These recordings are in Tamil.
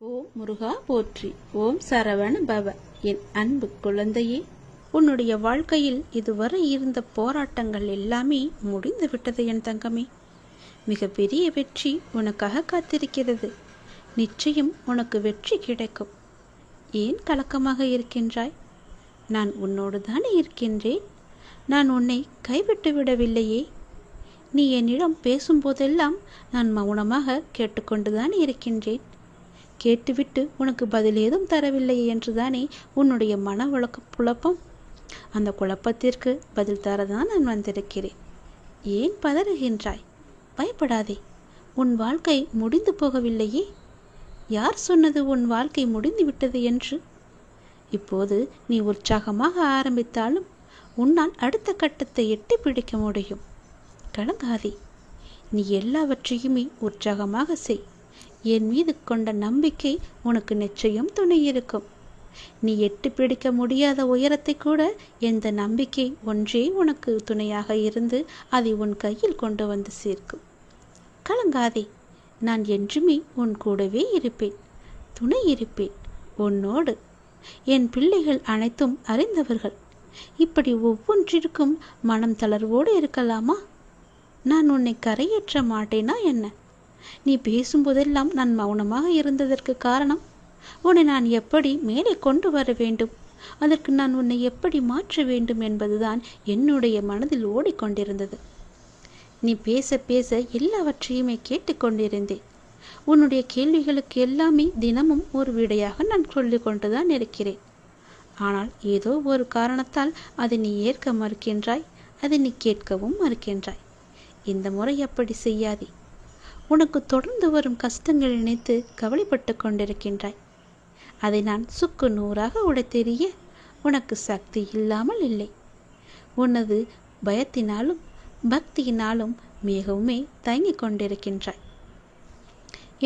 ஓம் முருகா போற்றி. ஓம் சரவண பவ. என் அன்பு குழந்தையே, உன்னுடைய வாழ்க்கையில் இதுவரை இருந்த போராட்டங்கள் எல்லாமே முடிந்து விட்டது என் தங்கமே. மிகப்பெரிய வெற்றி உனக்காக காத்திருக்கிறது. நிச்சயம் உனக்கு வெற்றி கிடைக்கும். ஏன் கலக்கமாக இருக்கின்றாய்? நான் உன்னோடு தானே இருக்கின்றேன். நான் உன்னை கைவிட்டு விடவில்லையே. நீ என்னிடம் பேசும்போதெல்லாம் நான் மௌனமாக கேட்டுக்கொண்டுதான் இருக்கின்றேன். கேட்டுவிட்டு உனக்கு பதில் ஏதும் தரவில்லையே என்றுதானே உன்னுடைய மன குழப்பம். அந்த குழப்பத்திற்கு பதில் தரதான் நான் வந்திருக்கிறேன். ஏன் பதறுகின்றாய்? பயப்படாதே. உன் வாழ்க்கை முடிந்து போகவில்லையே. யார் சொன்னது உன் வாழ்க்கை முடிந்து விட்டது என்று? இப்போது நீ உற்சாகமாக ஆரம்பித்தாலும் உன்னால் அடுத்த கட்டத்தை எட்டி பிடிக்க முடியும். கலங்காதே. நீ எல்லாவற்றையுமே உற்சாகமாக செய். என் மீது கொண்ட நம்பிக்கை உனக்கு நிச்சயம் துணை இருக்கும். நீ எட்டி பிடிக்க முடியாத உயரத்தை கூட எந்த நம்பிக்கை ஒன்றே உனக்கு துணையாக இருந்து அதை உன் கையில் கொண்டு வந்து சேர்க்கும். கலங்காதே. நான் என்றுமே உன் கூடவே இருப்பேன், துணை இருப்பேன் உன்னோடு. என் பிள்ளைகள் அனைத்தும் அறிந்தவர்கள். இப்படி ஒவ்வொன்றிற்கும் மனம் தளர்வோடு இருக்கலாமா? நான் உன்னை கரையேற்ற மாட்டேனா என்ன? நீ பேசும்போதெல்லாம் நான் மௌனமாக இருந்ததற்கு காரணம், உன்னை நான் எப்படி மேலே கொண்டு வர வேண்டும், அதற்கு நான் உன்னை எப்படி மாற்ற வேண்டும் என்பதுதான் என்னுடைய மனதில் ஓடிக்கொண்டிருந்தது. நீ பேச பேச எல்லாவற்றையுமே கேட்டுக்கொண்டிருந்தேன். உன்னுடைய கேள்விகளுக்கு எல்லாமே தினமும் ஒரு விடையாக நான் சொல்லிக் கொண்டுதான் இருக்கிறேன். ஆனால் ஏதோ ஒரு காரணத்தால் அதை நீ ஏற்க மறுக்கின்றாய், அதை நீ கேட்கவும் மறுக்கின்றாய். இந்த முறை அப்படி செய்யாதே. உனக்கு தொடர்ந்து வரும் கஷ்டங்கள் நினைத்து கவலைப்பட்டு கொண்டிருக்கின்றாய். அதை நான் சுக்கு நூறாக உடைத்தெறிய உனக்கு சக்தி இல்லாமல் இல்லை. உனது பயத்தினாலும் பக்தியினாலும் மிகவுமே தயங்கிக் கொண்டிருக்கின்றாய்.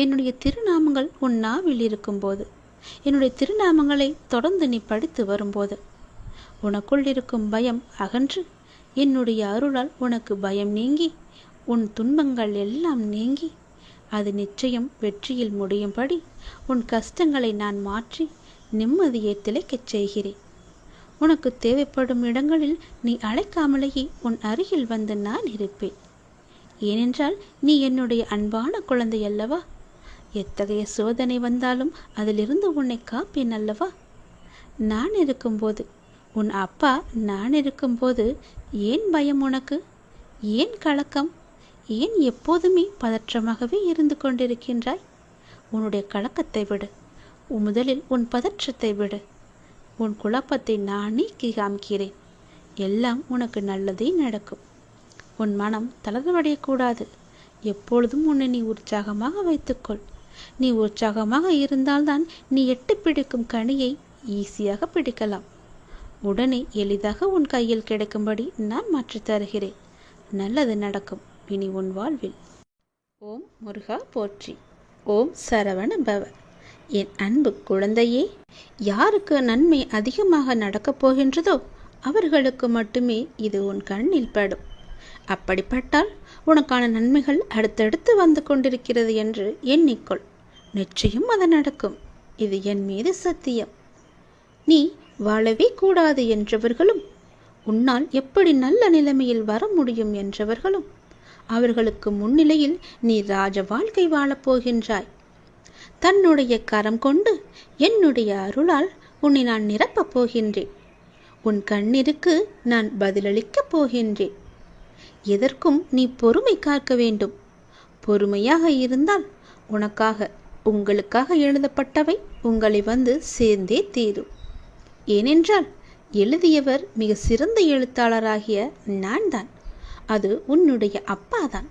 என்னுடைய திருநாமங்கள் உன் நாவில் இருக்கும்போது, என்னுடைய திருநாமங்களை தொடர்ந்து நீ படித்து வரும்போது உனக்குள் இருக்கும் பயம் அகன்று என்னுடைய அருளால் உனக்கு பயம் நீங்கி உன் துன்பங்கள் எல்லாம் நீங்கி அது நிச்சயம் வெற்றியில் முடியும்படி உன் கஷ்டங்களை நான் மாற்றி நிம்மதியை திளைக்கச் செய்கிறேன். உனக்கு தேவைப்படும் இடங்களில் நீ அழைக்காமலேயே உன் அருகில் வந்து நான் இருப்பேன். ஏனென்றால் நீ என்னுடைய அன்பான குழந்தை அல்லவா? எத்தகைய சோதனை வந்தாலும் அதிலிருந்து உன்னை காப்பேன் அல்லவா? நான் இருக்கும்போது, உன் அப்பா நான் இருக்கும்போது ஏன் பயம் உனக்கு? ஏன் கலக்கம்? ஏன் எப்போதுமே பதற்றமாகவே இருந்து கொண்டிருக்கின்றாய்? உன்னுடைய கலக்கத்தை விடு. முதலில் உன் பதற்றத்தை விடு. உன் குழப்பத்தை நான் நீக்கி காமிக்கிறேன். எல்லாம் உனக்கு நல்லதே நடக்கும். உன் மனம் தளர்வடையக்கூடாது. எப்பொழுதும் உன்னை நீ உற்சாகமாக வைத்துக்கொள். நீ உற்சாகமாக இருந்தால்தான் நீ எட்டி பிடிக்கும் கனியை ஈஸியாக பிடிக்கலாம். உடனே எளிதாக உன் கையில் கிடைக்கும்படி நான் மாற்றித் தருகிறேன். நல்லது நடக்கும் இனி உன் வாழ்வில். ஓம் முருகா போற்றி. ஓம் சரவண பவ. என் அன்பு குழந்தையே, யாருக்கு நன்மை அதிகமாக நடக்கப் போகின்றதோ அவர்களுக்கு மட்டுமே இது உன் கண்ணில் படும். அப்படிப்பட்டால் உனக்கான நன்மைகள் அடுத்தடுத்து வந்து கொண்டிருக்கிறது என்று எண்ணிக்கொள். நிச்சயம் அது நடக்கும். இது என் மீது சத்தியம். நீ வாழவே கூடாது என்றவர்களும், உன்னால் எப்படி நல்ல நிலைமையில் வர முடியும் என்றவர்களும், அவர்களுக்கு முன்னிலையில் நீ ராஜ வாழ்க்கை வாழப்போகின்றாய். தன்னுடைய கரம் கொண்டு என்னுடைய அருளால் உன்னை நான் நிரப்பப் போகின்றேன். உன் கண்ணீருக்கு நான் பதிலளிக்கப் போகின்றேன். எதற்கும் நீ பொறுமை காக்க வேண்டும். பொறுமையாக இருந்தால் உனக்காக, உங்களுக்காக எழுதப்பட்டவை உங்களை வந்து சேர்ந்தே தீரும். ஏனென்றால் எழுதியவர் மிக சிறந்த எழுத்தாளராகிய நான் தான். அது உன்னுடைய அப்பாதான்.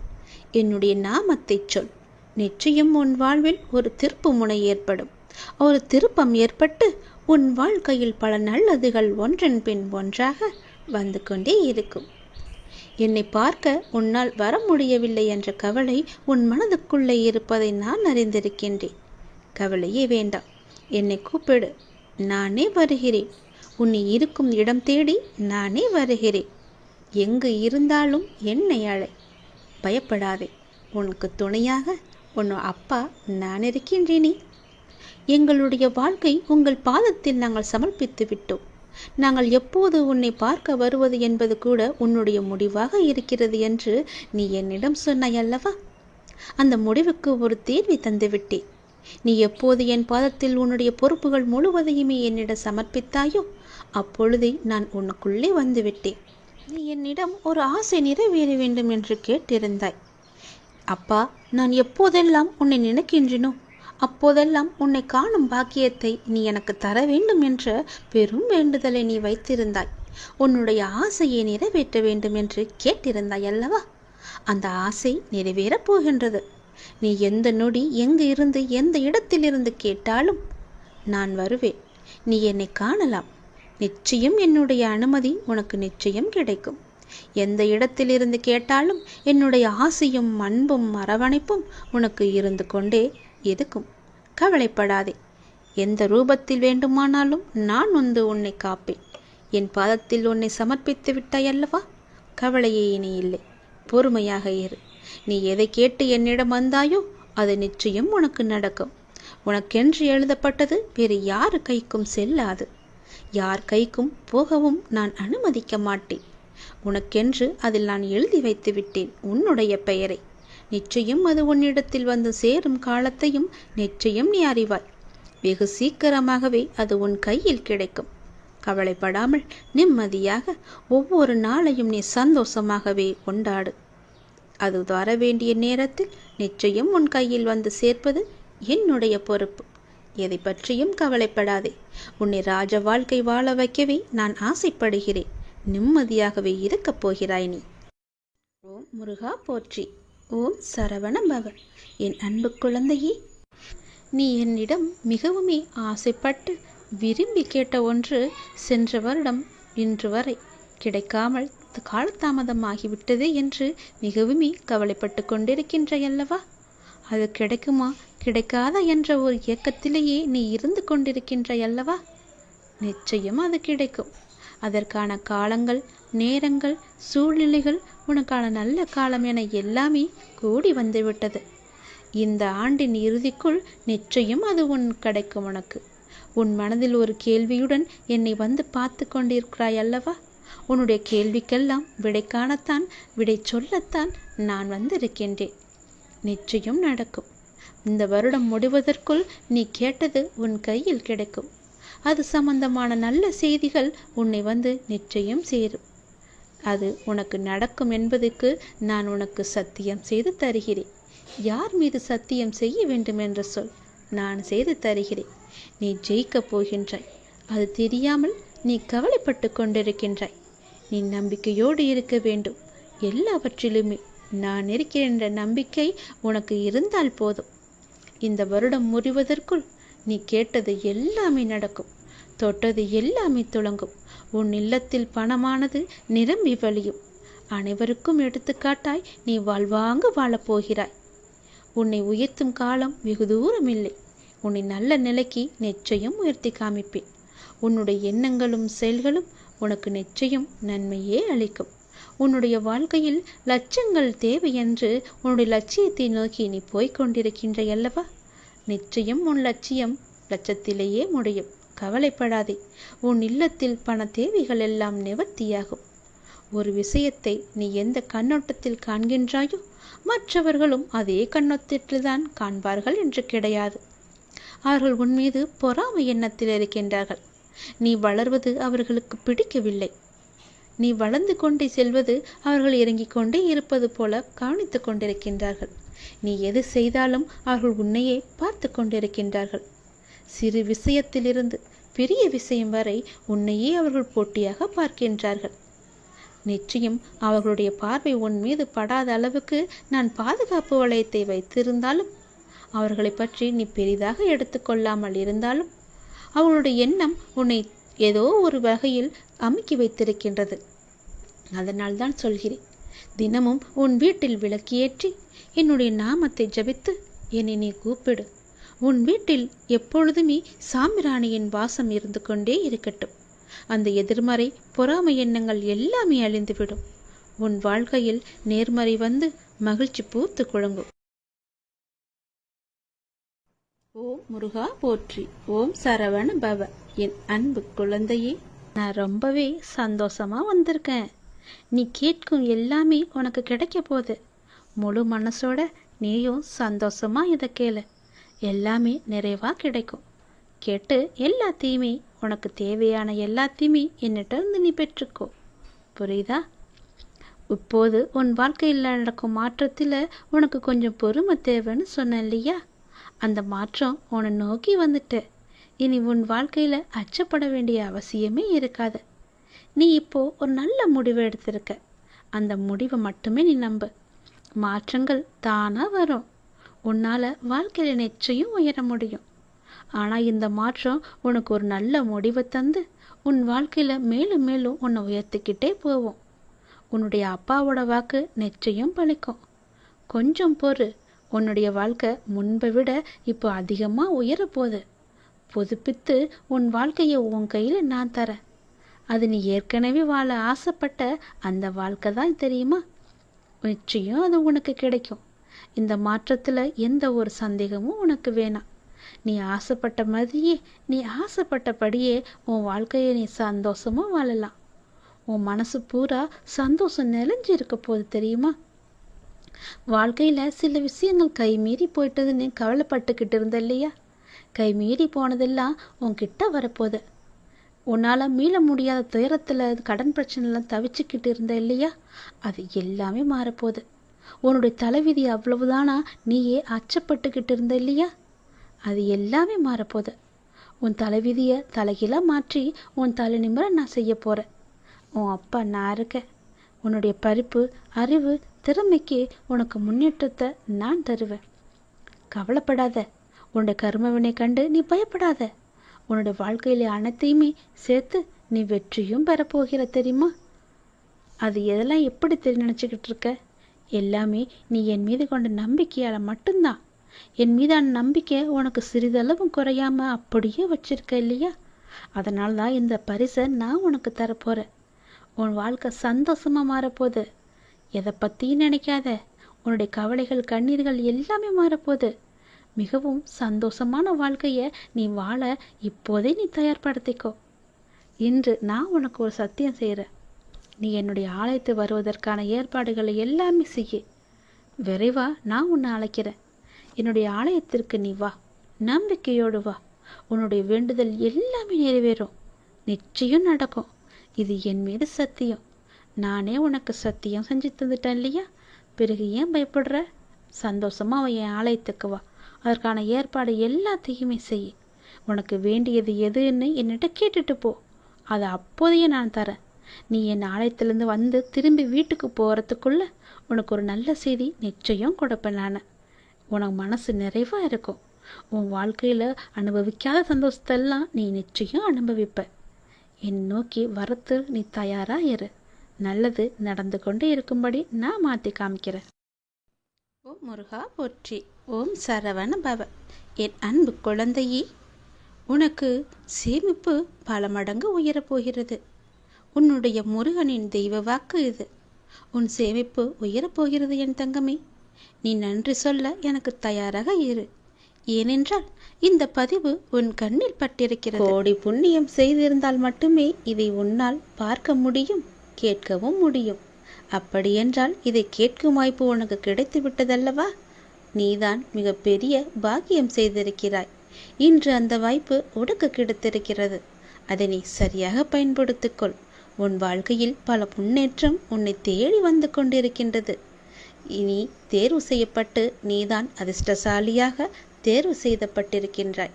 என்னுடைய நாமத்தை சொல். நிச்சயம் உன் வாழ்வில் ஒரு திருப்பு முனை ஏற்படும். ஒரு திருப்பம் ஏற்பட்டு உன் வாழ்க்கையில் பல நல்லதுகள் ஒன்றன் பின் ஒன்றாக வந்து கொண்டே இருக்கும். என்னை பார்க்க உன்னால் வர முடியவில்லை என்ற கவலை உன் மனதுக்குள்ளே இருப்பதை நான் அறிந்திருக்கின்றேன். கவலையே வேண்டாம். என்னை கூப்பிடு, நானே வருகிறேன். உன்னை இருக்கும் இடம் தேடி நானே வருகிறேன். எங்கு இருந்தாலும் என்னை அழை. பயப்படாதே. உனக்கு துணையாக உன் அப்பா நான் இருக்கின்றேனே. எங்களுடைய வாழ்க்கை உங்கள் பாதத்தில் நாங்கள் சமர்ப்பித்து விட்டோம். நாங்கள் எப்போது உன்னை பார்க்க வருவது என்பது கூட உன்னுடைய முடிவாக இருக்கிறது என்று நீ என்னிடம் சொன்னாய் அல்லவா? அந்த முடிவுக்கு ஒரு தேர்வை தந்துவிட்டேன். நீ எப்போது என் பாதத்தில் உன்னுடைய பொறுப்புகள் முழுவதையுமே என்னிடம் சமர்ப்பித்தாயோ அப்பொழுதே நான் உனக்குள்ளே வந்துவிட்டேன். நீ என்னிடம் ஒரு ஆசை நிறைவேற வேண்டும் என்று கேட்டிருந்தாய். அப்பா, நான் எப்போதெல்லாம் உன்னை நினைக்கின்றனோ அப்போதெல்லாம் உன்னை காணும் பாக்கியத்தை நீ எனக்கு தர வேண்டும் என்ற பெரும் வேண்டுதலை நீ வைத்திருந்தாய். உன்னுடைய ஆசையை நிறைவேற்ற வேண்டும் என்று கேட்டிருந்தாய் அல்லவா? அந்த ஆசை நிறைவேறப் போகின்றது. நீ எந்த நொடி எங்கு இருந்து எந்த இடத்திலிருந்து கேட்டாலும் நான் வருவேன். நீ என்னை காணலாம். நிச்சயம் என்னுடைய அனுமதி உனக்கு நிச்சயம் கிடைக்கும். எந்த இடத்திலிருந்து கேட்டாலும் என்னுடைய ஆசையும் அன்பும் அரவணைப்பும் உனக்கு இருந்து கொண்டே இருக்கும். கவலைப்படாதே. எந்த ரூபத்தில் வேண்டுமானாலும் நான் வந்து உன்னை காப்பேன். என் பாதத்தில் உன்னை சமர்ப்பித்து விட்டாய் அல்லவா? கவலையே இனி இல்லை. பொறுமையாக இரு. நீ எதை கேட்டு என்னிடம் வந்தாயோ அது நிச்சயம் உனக்கு நடக்கும். உனக்கென்று எழுதப்பட்டது வேறு யார் கைக்கும் செல்லாது. யார் கைக்கும் போகவும் நான் அனுமதிக்க மாட்டேன். உனக்கென்று அதில் நான் எழுதி வைத்து விட்டேன் உன்னுடைய பெயரை. நிச்சயம் அது உன்னிடத்தில் வந்து சேரும் காலத்தையும் நிச்சயம் நீ அறிவாய். வெகு சீக்கிரமாகவே அது உன் கையில் கிடைக்கும். கவலைப்படாமல் நிம்மதியாக ஒவ்வொரு நாளையும் நீ சந்தோஷமாகவே கொண்டாடு. அது வர வேண்டிய நேரத்தில் நிச்சயம் உன் கையில் வந்து சேர்ப்பது என்னுடைய பொறுப்பு. எதை பற்றியும் கவலைப்படாதே. உன்னை ராஜ வாழ்க்கை வாழ வைக்கவே நான் ஆசைப்படுகிறேன். நிம்மதியாகவே இருக்கப் போகிறாய் நீ. ஓம் முருகா போற்றி. ஓம் சரவண பவ. என் அன்பு குழந்தையே, நீ என்னிடம் மிகவுமே ஆசைப்பட்டு விரும்பி கேட்ட ஒன்று சென்ற வருடம் இன்று வரை கிடைக்காமல் காலதாமதமாகிவிட்டது என்று மிகவுமே கவலைப்பட்டு கொண்டிருக்கின்றையல்லவா? அது கிடைக்குமா கிடைக்காதா என்ற ஒரு இயக்கத்திலேயே நீ இருந்து கொண்டிருக்கின்றையல்லவா? நிச்சயம் அது கிடைக்கும். அதற்கான காலங்கள், நேரங்கள், சூழ்நிலைகள், உனக்கான நல்ல காலம் என எல்லாமே கூடி வந்துவிட்டது. இந்த ஆண்டின் இறுதிக்குள் நிச்சயம் அது கிடைக்கும் உனக்கு. உன் மனதில் ஒரு கேள்வியுடன் என்னை வந்து பார்த்து கொண்டிருக்கிறாய் அல்லவா? உன்னுடைய கேள்விக்கெல்லாம் விடை காணத்தான், விடை சொல்லத்தான் நான் வந்திருக்கின்றேன். நிச்சயம் நடக்கும். இந்த வருடம் முடிவதற்குள் நீ கேட்டது உன் கையில் கிடைக்கும். அது சம்பந்தமான நல்ல செய்திகள் உன்னை வந்து நிச்சயம் சேரும். அது உனக்கு நடக்கும் என்பதற்கு நான் உனக்கு சத்தியம் செய்து தருகிறேன். யார் மீது சத்தியம் செய்ய வேண்டும் என்று சொல், நான் செய்து தருகிறேன். நீ ஜெயிக்கப் போகின்றாய். அது தெரியாமல் நீ கவலைப்பட்டு கொண்டிருக்கின்றாய். நீ நம்பிக்கையோடு இருக்க வேண்டும். எல்லாவற்றிலுமே நான் இருக்கிறேன் என்ற நம்பிக்கை உனக்கு இருந்தால் போதும். இந்த வருடம் முடிவதற்குள் நீ கேட்டது எல்லாமே நடக்கும். தொட்டது எல்லாமே துளங்கும். உன் இல்லத்தில் பணமானது நிரம்பி வழியும். அனைவருக்கும் எடுத்துக்காட்டாய் நீ வாழ்வாங்க வாழப்போகிறாய். உன்னை உயர்த்தும் காலம் வெகு தூரம் இல்லை. உன்னை நல்ல நிலைக்கு நிச்சயம் உயர்த்தி காமிப்பேன். உன்னுடைய எண்ணங்களும் செயல்களும் உனக்கு நிச்சயம் நன்மையே அளிக்கும். உன்னுடைய வாழ்க்கையில் லட்சங்கள் தேவை என்று உன்னுடைய லட்சியத்தை நோக்கி நீ போய்கொண்டிருக்கின்றாய் அல்லவா? நிச்சயம் உன் லட்சியம் லட்சத்திலேயே முடியும். கவலைப்படாதே. உன் இல்லத்தில் பண தேவைகள் எல்லாம் நிவர்த்தியாகும். ஒரு விஷயத்தை நீ எந்த கண்ணோட்டத்தில் காண்கின்றாயோ மற்றவர்களும் அதே கண்ணோட்டத்தில்தான் காண்பார்கள் என்று கிடையாது. அவர்கள் உன் மீது பொறாமை எண்ணத்தில் இருக்கின்றார்கள். நீ வளர்வது அவர்களுக்கு பிடிக்கவில்லை. நீ வளர்ந்து கொண்டே செல்வது அவர்கள் இறங்கிக் கொண்டே இருப்பது போல கவனித்து கொண்டிருக்கின்றார்கள். நீ எது செய்தாலும் அவர்கள் உன்னையே பார்த்து கொண்டிருக்கின்றார்கள். சிறு விஷயத்திலிருந்து பெரிய விஷயம் வரை உன்னையே அவர்கள் போட்டியாக பார்க்கின்றார்கள். நிச்சயம் அவர்களுடைய பார்வை உன் மீது படாத அளவுக்கு நான் பாதுகாப்பு வளையத்தை வைத்திருந்தாலும், அவர்களை பற்றி நீ பெரிதாக எடுத்துக்கொள்ளாமல் இருந்தாலும், அவர்களுடைய எண்ணம் உன்னை ஏதோ ஒரு வகையில் அமுக்கி வைத்திருக்கின்றது. அதனால் தான் சொல்கிறேன், தினமும் உன் வீட்டில் விளக்கேற்றி என்னுடைய நாமத்தை ஜபித்து என்னை நீ கூப்பிடு. உன் வீட்டில் எப்பொழுதுமே சாம்பிராணியின் வாசம் இருந்து கொண்டே இருக்கட்டும். அந்த எதிர்மறை பொறாமை எண்ணங்கள் எல்லாமே அழிந்துவிடும். உன் வாழ்க்கையில் நேர்மறை வந்து மகிழ்ச்சி பூத்து குழங்கும். ஓம் முருகா போற்றி. ஓம் சரவண பவ. என் அன்பு குழந்தையே, நான் ரொம்பவே சந்தோஷமா வந்திருக்கேன். நீ கேட்கும் எல்லாமே உனக்கு கிடைக்க போகுது. முழு மனசோட நீயும் சந்தோஷமா இதை கேளு. எல்லாமே நிறைவா கிடைக்கும். கேட்டு எல்லாத்தையுமே, உனக்கு தேவையான எல்லாத்தையுமே என்னிட்ட இருந்து நீ பெற்றுக்கோ. புரியுதா? இப்போது உன் வாழ்க்கையில் நடக்கும் மாற்றத்தில் உனக்கு கொஞ்சம் பொறுமை தேவைன்னு சொன்னேன் இல்லையா? அந்த மாற்றம் உன்னை நோக்கி வந்துட்டு இனி உன் வாழ்க்கையில் அச்சப்பட வேண்டிய அவசியமே இருக்காது. நீ இப்போ ஒரு நல்ல முடிவை எடுத்திருக்க. அந்த முடிவை மட்டுமே நீ நம்பு. மாற்றங்கள் தானாக வரும். உன்னால் வாழ்க்கையில் நிச்சயம் உயர முடியும். ஆனால் இந்த மாற்றம் உனக்கு ஒரு நல்ல முடிவை தந்து உன் வாழ்க்கையில் மேலும் மேலும் உன்னை உயர்த்திக்கிட்டே போவோம். உன்னுடைய அப்பாவோட வாக்கு நிச்சயம் பலிக்கும். கொஞ்சம் பொறு. உன்னுடைய வாழ்க்கை முன்பை விட இப்போ அதிகமாக உயரப்போகுது. புதுப்பித்து உன் வாழ்க்கையை உன் கையில் நான் தரேன். அது நீ ஏற்கனவே வாழ ஆசைப்பட்ட அந்த வாழ்க்கை தான், தெரியுமா? நிச்சயம் அது உனக்கு கிடைக்கும். இந்த மாற்றத்தில் எந்த ஒரு சந்தேகமும் உனக்கு வேணாம். நீ ஆசைப்பட்ட மாதிரியே, நீ ஆசைப்பட்டபடியே உன் வாழ்க்கையை நீ சந்தோஷமாக வாழலாம். உன் மனசு பூரா சந்தோஷம் நிறைஞ்சு இருக்க போகுது, தெரியுமா? வாழ்க்கையில் சில விஷயங்கள் கைமீறி போயிட்டதுன்னு கவலைப்பட்டுக்கிட்டு இருந்த இல்லையா? கைமீறி போனதெல்லாம் உன்கிட்ட வரப்போகுது. உன்னால் மீள முடியாத துயரத்தில் கடன் பிரச்சனைலாம் தவிச்சுக்கிட்டு இருந்த இல்லையா? அது எல்லாமே மாறப்போகுது. உன்னுடைய தலைவிதி அவ்வளவுதானா நீயே அச்சப்பட்டுக்கிட்டு இருந்த இல்லையா? அது எல்லாமே மாறப்போகுது. உன் தலைவிதியை தலைகீழாக மாற்றி உன் தலை நிமிர நான் செய்ய போகிறேன். உன் அப்பா நான் இருக்கேன். உன்னுடைய படிப்பு, அறிவு, திறமைக்கு உனக்கு முன்னேற்றத்தை நான் தருவேன். கவலைப்படாத. உன்னுடைய கர்மவினை கண்டு நீ பயப்படாத. உன்னுடைய வாழ்க்கையில அனைத்தையுமே சேர்த்து நீ வெற்றியும் பெறப்போகிற, தெரியுமா? அது எதெல்லாம் எப்படி நினச்சிக்கிட்டு இருக்க? எல்லாமே நீ என் மீது கொண்ட நம்பிக்கையால் மட்டும்தான். என் மீதான நம்பிக்கை உனக்கு சிறிதளவும் குறையாம அப்படியே வச்சிருக்க இல்லையா? அதனால தான் இந்த பரிசை நான் உனக்கு தரப்போகிறேன். உன் வாழ்க்கை சந்தோஷமாக மாறப்போகுது. எதை பற்றியும் நினைக்காத. உன்னுடைய கவலைகள், கண்ணீர்கள் எல்லாமே மாறப்போகுது. மிகவும் சந்தோஷமான வாழ்க்கையை நீ வாழ இப்போதே நீ தயார்படுத்திக்கோ. இன்று நான் உனக்கு ஒரு சத்தியம் செய்கிறேன். நீ என்னுடைய ஆலயத்து வருவதற்கான ஏற்பாடுகளை எல்லாமே செய்ய. விரைவாக நான் உன்னை அழைக்கிறேன். என்னுடைய ஆலயத்திற்கு நீ வா. நம்பிக்கையோடு வா. உன்னுடைய வேண்டுதல் எல்லாமே நிறைவேறும். நிச்சயம் நடக்கும். இது என் மீது சத்தியம். நானே உனக்கு சத்தியம் செஞ்சு தந்துட்டேன் இல்லையா? பிறகு ஏன் பயப்படுற? சந்தோஷமாக என் ஆலயத்துக்கு வா. அதற்கான ஏற்பாடு எல்லாத்தையுமே செய். உனக்கு வேண்டியது எதுன்னு என்னிட்ட கேட்டுட்டு போ. அதை அப்போதையே நான் தரேன். நீ என் ஆலயத்திலேருந்து வந்து திரும்பி வீட்டுக்கு போகிறதுக்குள்ள உனக்கு ஒரு நல்ல செய்தி நிச்சயம் கொடுப்பேன். நான் உனக்கு மனசு நிறைவாக இருக்கும். உன் வாழ்க்கையில் அனுபவிக்காத சந்தோஷத்தெல்லாம் நீ நிச்சயம் அனுபவிப்ப. என் நோக்கி வரத்து நீ தயாரா இரு. நல்லது நடந்து கொண்டே இருக்கும்படி நான் மாற்றி காமிக்கிறேன். ஓம் முருகா போற்றி. ஓம் சரவண பவ. என் அன்பு குழந்தையே, உனக்கு சேமிப்பு பல மடங்கு உயரப்போகிறது. உன்னுடைய முருகனின் தெய்வ வாக்கு இது. உன் சேமிப்பு உயரப்போகிறது என் தங்கமே. நீ நன்றி சொல்ல எனக்கு தயாராக இரு. ஏனென்றால் இந்த பதிவு உன் கண்ணில் பட்டிருக்கிறது. கோடி புண்ணியம் செய்திருந்தால் மட்டுமே இதை உன்னால் பார்க்க முடியும், கேட்கவும் முடியும். அப்படியென்றால் இதை கேட்கும் வாய்ப்பு உனக்கு கிடைத்து விட்டதல்லவா? நீதான் மிகப்பெரிய பாக்கியம் செய்திருக்கிறாய். இன்று அந்த வாய்ப்பு உனக்கு கிடைத்திருக்கிறது. அதை நீ சரியாக பயன்படுத்திக்கொள். உன் வாழ்க்கையில் பல முன்னேற்றம் உன்னை தேடி வந்து கொண்டிருக்கின்றது. இனி தேர்வு செய்யப்பட்டு நீதான் அதிர்ஷ்டசாலியாக தேர்வு செய்யப்பட்டிருக்கின்றாய்.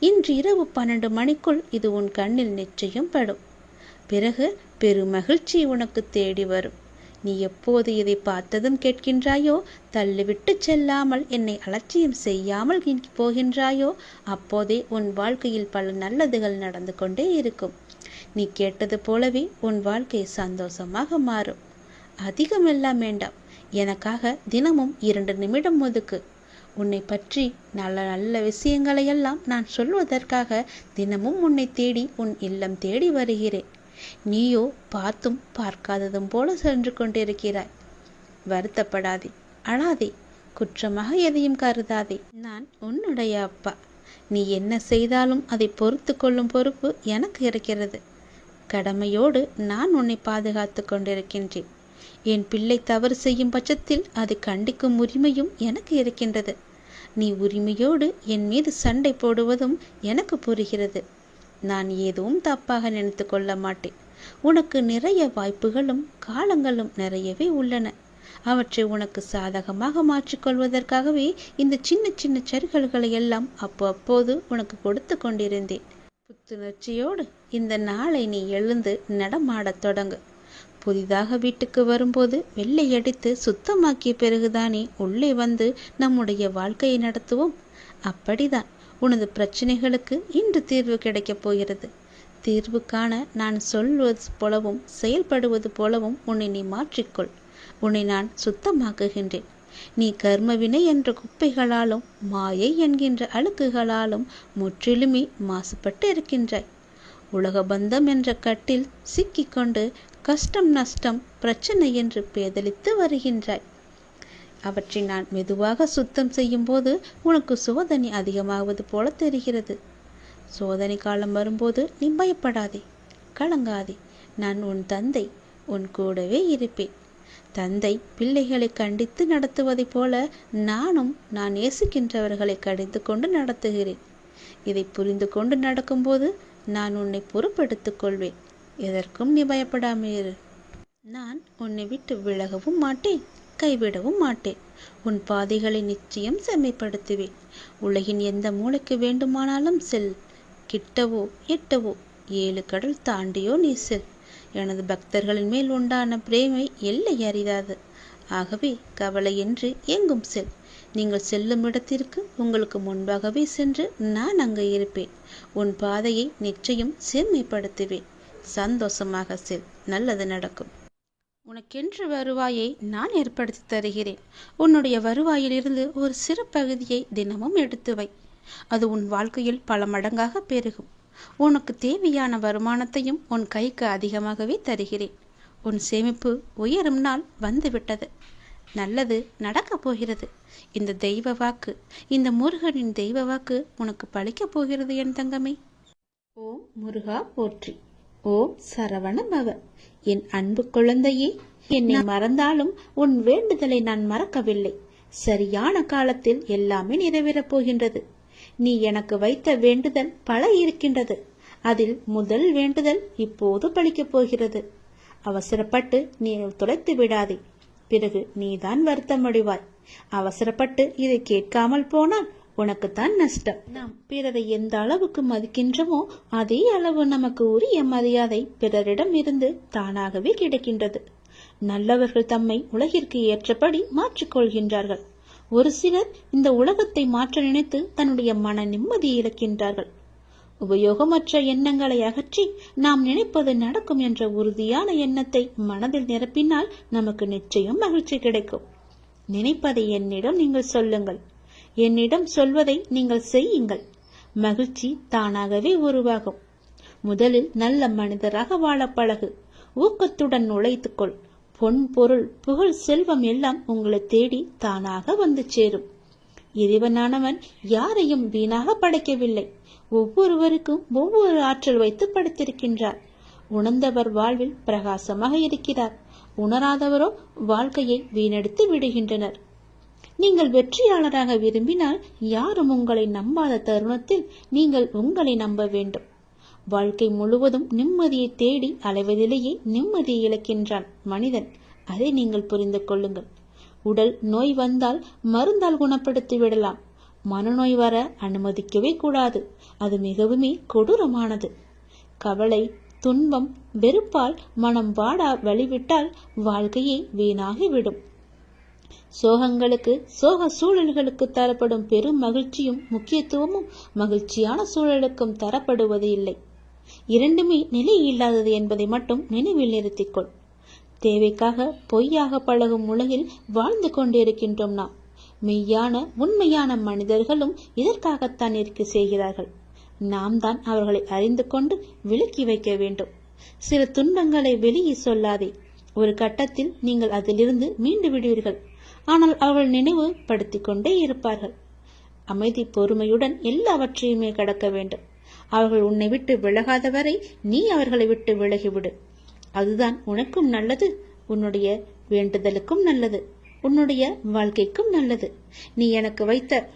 இன்று இரவு 12 மணிக்குள் இது உன் கண்ணில் நிச்சயம் படும். பிறகு பெருமகிழ்ச்சி உனக்கு தேடி வரும். நீ எப்போது இதை பார்த்ததும் கேட்கின்றாயோ, தள்ளிவிட்டு செல்லாமல் என்னை அலட்சியம் செய்யாமல் போகின்றாயோ, அப்போதே உன் வாழ்க்கையில் பல நல்லதுகள் நடந்து கொண்டே இருக்கும். நீ கேட்டது போலவே உன் வாழ்க்கை சந்தோஷமாக மாறும். அதிகமெல்லாம் வேண்டாம். எனக்காக தினமும் 2 நிமிடம் ஒதுக்கு. உன்னை பற்றி நல்ல நல்ல விஷயங்களையெல்லாம் நான் சொல்வதற்காக தினமும் உன்னை தேடி உன் இல்லம் தேடி வருகிறேன். நீயோ பார்த்தும் பார்க்காததும் போல சென்று கொண்டிருக்கிறாய். வருத்தப்படாதே, அழாதே, குற்றமாக எதையும் கருதாதே. நான் உன்னுடைய அப்பா. நீ என்ன செய்தாலும் அதை பொறுத்து கொள்ளும் பொறுப்பு எனக்கு இருக்கிறது. கடமையோடு நான் உன்னை பாதுகாத்து கொண்டிருக்கின்றேன். என் பிள்ளை தவறு செய்யும் பட்சத்தில் அதை கண்டிக்கும் உரிமையும் எனக்கு இருக்கின்றது. நீ உரிமையோடு என் மீது சண்டை போடுவதும் எனக்கு புரிகிறது. நான் எதுவும் தப்பாக நினைத்து கொள்ள மாட்டேன். உனக்கு நிறைய வாய்ப்புகளும் காலங்களும் நிறையவே உள்ளன. அவற்றை உனக்கு சாதகமாக மாற்றிக்கொள்வதற்காகவே இந்த சின்ன சின்ன சறுகல்களை எல்லாம் அப்போது உனக்கு கொடுத்து கொண்டிருந்தேன். புத்துணர்ச்சியோடு இந்த நாளை நீ எழுந்து நடமாடத் தொடங்கு. புதிதாக வீட்டுக்கு வரும்போது வெள்ளையடித்து சுத்தமாக்கிய பிறகுதானே உள்ளே வந்து நம்முடைய வாழ்க்கையை நடத்துவோம். அப்படிதான் உனது பிரச்சனைகளுக்கு இன்று தீர்வு கிடைக்கப் போகிறது. தீர்வு காண நான் சொல்வது போலவும் செயல்படுவது போலவும் உன்னை நீ மாற்றிக்கொள். உன்னை நான் சுத்தமாக்குகின்றேன். நீ கர்மவினை என்ற குப்பைகளாலும் மாயை என்கின்ற அழுக்குகளாலும் முற்றிலுமே மாசுபட்டு இருக்கின்றாய். உலக பந்தம் என்ற கட்டில் சிக்கிக்கொண்டு கஷ்டம் நஷ்டம் பிரச்சனை என்று பேதலித்து வருகின்றாய். அவற்றை நான் மெதுவாக சுத்தம் செய்யும் போது உனக்கு சோதனை அதிகமாவது போல தெரிகிறது. சோதனை காலம் வரும்போது நீ பயப்படாதே, கலங்காதே. நான் உன் தந்தை, உன் கூடவே இருப்பேன். தந்தை பிள்ளைகளை கண்டித்து நடத்துவதைப் போல நானும் நான் நேசிக்கின்றவர்களை கடிந்து கொண்டு நடத்துகிறேன். இதை புரிந்து கொண்டு நடக்கும்போது நான் உன்னை பொறுப்பெடுத்துக் கொள்வேன். எதற்கும் நீ பயப்படாமல் இரு. நான் உன்னை விட்டு விலகவும் மாட்டேன், கைவிடவும் மாட்டேன். உன் பாதைகளை நிச்சயம் செம்மைப்படுத்துவேன். உலகின் எந்த மூலைக்கு வேண்டுமானாலும் செல். கிட்டவோ எட்டவோ 7 கடல் தாண்டியோ நீ செல். எனது பக்தர்களின் மேல் உண்டான பிரேமை எல்லை அறியாது. ஆகவே கவலையின்றி எங்கும் செல். நீங்கள் செல்லும் இடத்திற்கு உங்களுக்கு முன்பாகவே சென்று நான் அங்கு இருப்பேன். உன் பாதையை நிச்சயம் செம்மைப்படுத்துவேன். சந்தோஷமாக செல், நல்லது நடக்கும். உனக்கென்று வருவாயை நான் ஏற்படுத்தி தருகிறேன். உன்னுடைய வருவாயிலிருந்து ஒரு சிறு பகுதியை தினமும் எடுத்து வை. அது உன் வாழ்க்கையில் பல மடங்காக பெருகும். உனக்கு தேவையான வருமானத்தையும் உன் கைக்கு அதிகமாகவே தருகிறேன். உன் சேமிப்பு உயரும் நாள் வந்துவிட்டது. நல்லது நடக்கப் போகிறது. இந்த தெய்வ வாக்கு, இந்த முருகனின் தெய்வ வாக்கு உனக்கு பலிக்கப் போகிறது என் தங்கமே. ஓம் முருகா போற்றி. ஓம் சரவண பவ. என் அன்பு குழந்தையே, என்னை மறந்தாலும் உன் வேண்டுதலை நான் மறக்கவில்லை. சரியான காலத்தில் எல்லாமே நிறைவேறப் போகின்றது. நீ எனக்கு வைத்த வேண்டுதல் பல இருக்கின்றது. அதில் முதல் வேண்டுதல் இப்போது பலிக்கப் போகிறது. அவசரப்பட்டு நீ தொலைத்து விடாதே. பிறகு நீதான் வருத்தமடைவாய். அவசரப்பட்டு இதை கேட்காமல் போனால் உனக்குத்தான் நஷ்டம். நாம் பிறரை எந்த அளவுக்கு மதிக்கின்றோமோ அதே அளவு நமக்கு உரிய மரியாதை பிறரிடம் இருந்து தானாகவே கிடைக்கின்றது. நல்லவர்கள் தம்மை உலகிற்கு ஏற்றபடி மாற்றிக்கொள்கின்றார்கள். ஒரு சிலர் இந்த உலகத்தை மாற்ற நினைத்து தன்னுடைய மன நிம்மதியை இழக்கின்றார்கள். உபயோகமற்ற எண்ணங்களை அகற்றி நாம் நினைப்பது நடக்கும் என்ற உறுதியான எண்ணத்தை மனதில் நிரப்பினால் நமக்கு நிச்சயம் மகிழ்ச்சி கிடைக்கும். நினைப்பதை என்னிடம் நீங்கள் சொல்லுங்கள். என்னிடம் சொல்வதை நீங்கள் செய்யுங்கள். மகிழ்ச்சி தானாகவே உருவாகும். முதலில் நல்ல மனிதராக வாழ பழகு. ஊக்கத்துடன் உழைத்துக்கொள். பொன் பொருள் புகழ் செல்வம் எல்லாம் உங்களை தேடி தானாக வந்து சேரும். இறைவனானவன் யாரையும் வீணாக படைக்கவில்லை. ஒவ்வொருவருக்கும் ஒவ்வொரு ஆற்றல் வைத்து படைத்திருக்கின்றார். உணர்ந்தவர் வாழ்வில் பிரகாசமாக இருக்கிறார். உணராதவரோ வாழ்க்கையை வீணடித்து விடுகின்றனர். நீங்கள் வெற்றியாளராக விரும்பினால் யாரும் உங்களை நம்பாத தருணத்தில் நீங்கள் உங்களை நம்ப வேண்டும். வாழ்க்கை முழுவதும் நிம்மதியை தேடி அலைவதிலேயே நிம்மதியை இழக்கின்றான் மனிதன். அதை நீங்கள் புரிந்து கொள்ளுங்கள். உடல் நோய் வந்தால் மருந்தால் குணப்படுத்தி விடலாம். மனநோய் வர அனுமதிக்கவே கூடாது. அது மிகவுமே கொடூரமானது. கவலை, துன்பம், வெறுப்பால் மனம் வாடா வழிவிட்டால் வாழ்க்கையே வீணாகிவிடும். சோகங்களுக்கு, சோக சூழல்களுக்கு தரப்படும் பெரும் மகிழ்ச்சியும் முக்கியத்துவமும் மகிழ்ச்சியான சூழலுக்கும் தரப்படுவது இல்லை. இரண்டுமே நிலை இல்லாதது என்பதை மட்டும் நினைவில் நிறுத்திக்கொள். தேவைக்காக பொய்யாக பழகும் உலகில் வாழ்ந்து கொண்டிருக்கின்றோம் நாம். மெய்யான உண்மையான மனிதர்களும் இதற்காகத்தான் இருக்க செய்கிறார்கள். நாம் தான் அவர்களை அறிந்து கொண்டு விலக்கி வைக்க வேண்டும். சில துன்பங்களை வெளியே சொல்லாதே. ஒரு கட்டத்தில் நீங்கள் அதிலிருந்து மீண்டு விடுவீர்கள். ஆனால் அவர்கள் நினைவு படுத்திக் கொண்டே இருப்பார்கள். அமைதி பொறுமையுடன் எல்லாவற்றையுமே கடக்க வேண்டும். அவர்கள் உன்னை விட்டு விலகாத வரை நீ அவர்களை விட்டு விலகிவிடு. அதுதான் உனக்கும் நல்லது, உன்னுடைய வேண்டுதலுக்கும் நல்லது, உன்னுடைய வாழ்க்கைக்கும் நல்லது. நீ எனக்கு வைத்த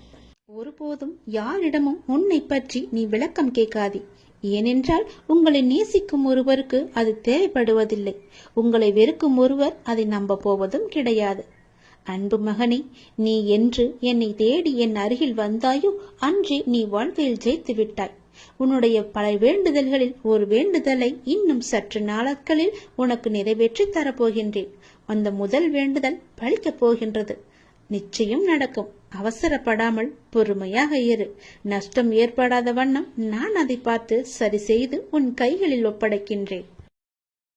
ஒருபோதும் யாரிடமும் உன்னை பற்றி நீ விளக்கம் கேட்காதே. ஏனென்றால் உங்களை நேசிக்கும் ஒருவருக்கு அது தேவைப்படுவதில்லை. உங்களை வெறுக்கும் ஒருவர் அதை நம்ப போவதும் கிடையாது. அன்பு மகனே, நீ என்று என்னை தேடி என் அருகில் வந்தாயோ அன்றே நீ வாழ்க்கையில் ஜெயித்து விட்டாய். உன்னுடைய பல வேண்டுதல்களில் ஒரு வேண்டுதலை இன்னும் சற்று நாட்களில் உனக்கு நிறைவேற்றி தரப்போகின்றேன். அந்த முதல் வேண்டுதல் பலிக்கப் போகின்றது. நிச்சயம் நடக்கும். அவசரப்படாமல் பொறுமையாக இரு. நஷ்டம் ஏற்படாத வண்ணம் நான் அதை பார்த்து சரி செய்து உன் கைகளில் ஒப்படைக்கின்றேன்.